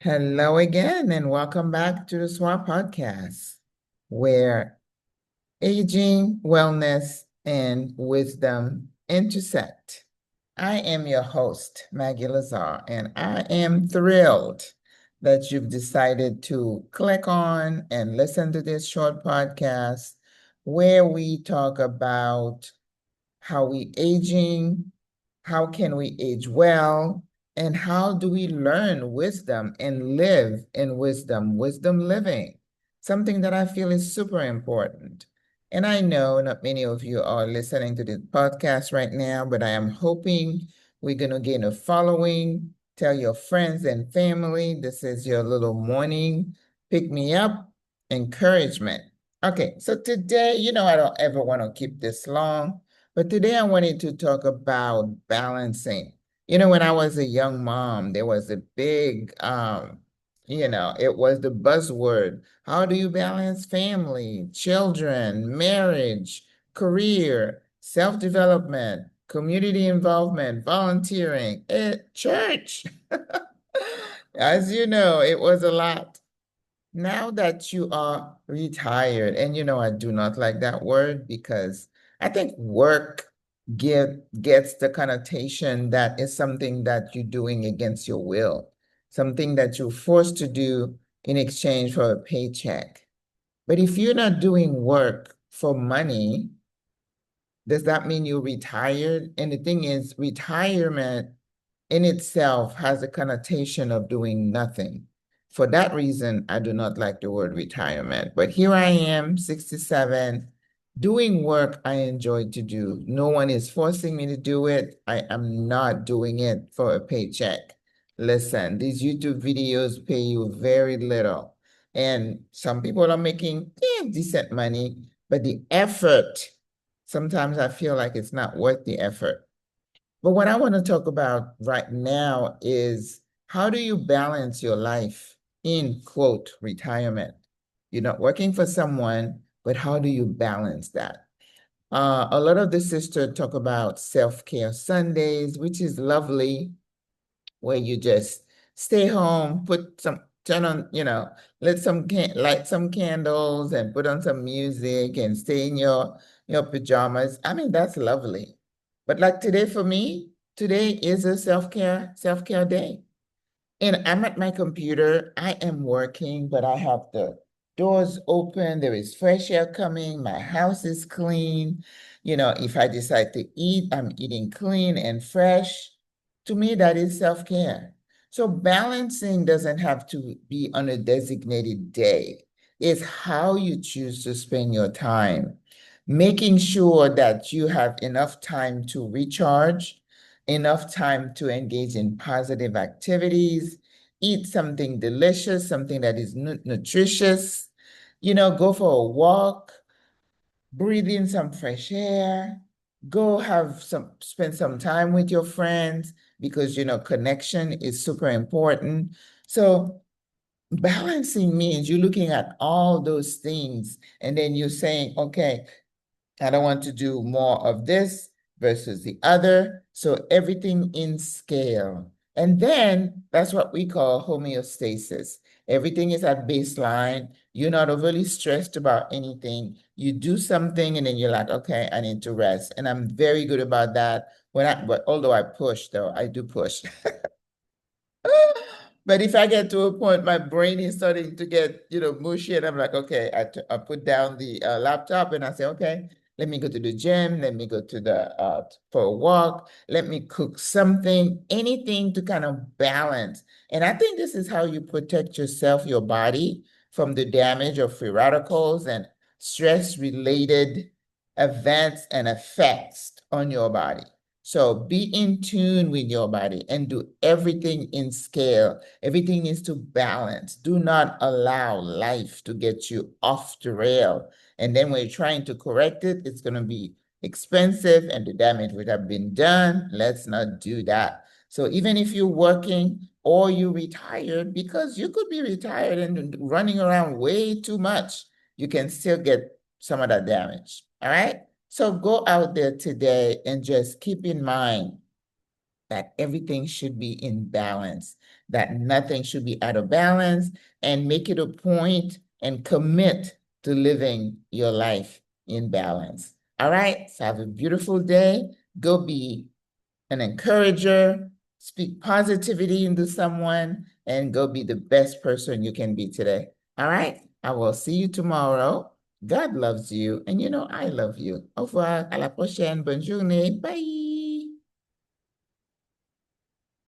Hello again, and welcome back to the SWRA podcast, where aging, wellness, and wisdom intersect. I am your host, Maggie Lazar, and I am thrilled that you've decided to click on and listen to this short podcast where we talk about how we aging, how can we age well, and how do we learn wisdom and live in wisdom, wisdom living, something that I feel is super important. And I know not many of you are listening to this podcast right now, but I am hoping we're going to gain a following. Tell your friends and family this is your little morning pick me up encouragement. Okay, so today, I don't ever want to keep this long. But today I wanted to talk about balancing. When I was a young mom, there was a big, it was the buzzword. How do you balance family, children, marriage, career, self-development, community involvement, volunteering, church? As you know, it was a lot. Now that you are retired, and I do not like that word because I think work gets the connotation that is something that you're doing against your will, something that you're forced to do in exchange for a paycheck. But if you're not doing work for money, does that mean you're retired? And the thing is, retirement in itself has a connotation of doing nothing. For that reason, I do not like the word retirement. But here I am, 67, doing work I enjoy to do. No one is forcing me to do it. I am not doing it for a paycheck. Listen, these YouTube videos pay you very little. And some people are making decent money, but the effort, sometimes I feel like it's not worth the effort. But what I want to talk about right now is how do you balance your life in quote retirement? You're not working for someone, but how do you balance that? A lot of the sisters talk about self-care Sundays, which is lovely, where you just stay home, turn on, light some candles and put on some music and stay in your pajamas. I mean, that's lovely. But like today for me, today is a self-care day. And I'm at my computer. I am working, but I have the doors open. There is fresh air coming. My house is clean. If I decide to eat, I'm eating clean and fresh. To me, that is self-care. So balancing doesn't have to be on a designated day. It's how you choose to spend your time, making sure that you have enough time to recharge, enough time to engage in positive activities, eat something delicious, something that is nutritious, go for a walk, breathe in some fresh air, spend some time with your friends because, connection is super important. So balancing means you're looking at all those things and then you're saying, okay, I don't want to do more of this versus the other. So everything in scale. And then that's what we call homeostasis. Everything is at baseline. You're not overly stressed about anything. You do something and then you're like, okay, I need to rest. And I'm very good about that. But although I push though, I do push. But if I get to a point, my brain is starting to get, mushy, and I'm like, okay, I put down the laptop and I say, okay, let me go to the gym, let me go to for a walk, let me cook something, anything to kind of balance. And I think this is how you protect yourself, your body from the damage of free radicals and stress-related events and effects on your body. So be in tune with your body and do everything in scale. Everything needs to balance. Do not allow life to get you off the rail. And then when you're trying to correct it, it's going to be expensive and the damage would have been done. Let's not do that. So even if you're working or you retired, because you could be retired and running around way too much, you can still get some of that damage. All right. So go out there today and just keep in mind that everything should be in balance, that nothing should be out of balance, and make it a point and commit to living your life in balance. All right, so have a beautiful day. Go be an encourager, speak positivity into someone, and go be the best person you can be today. All right, I will see you tomorrow. God loves you, and you know I love you. Au revoir, à la prochaine, bonne journée, bye.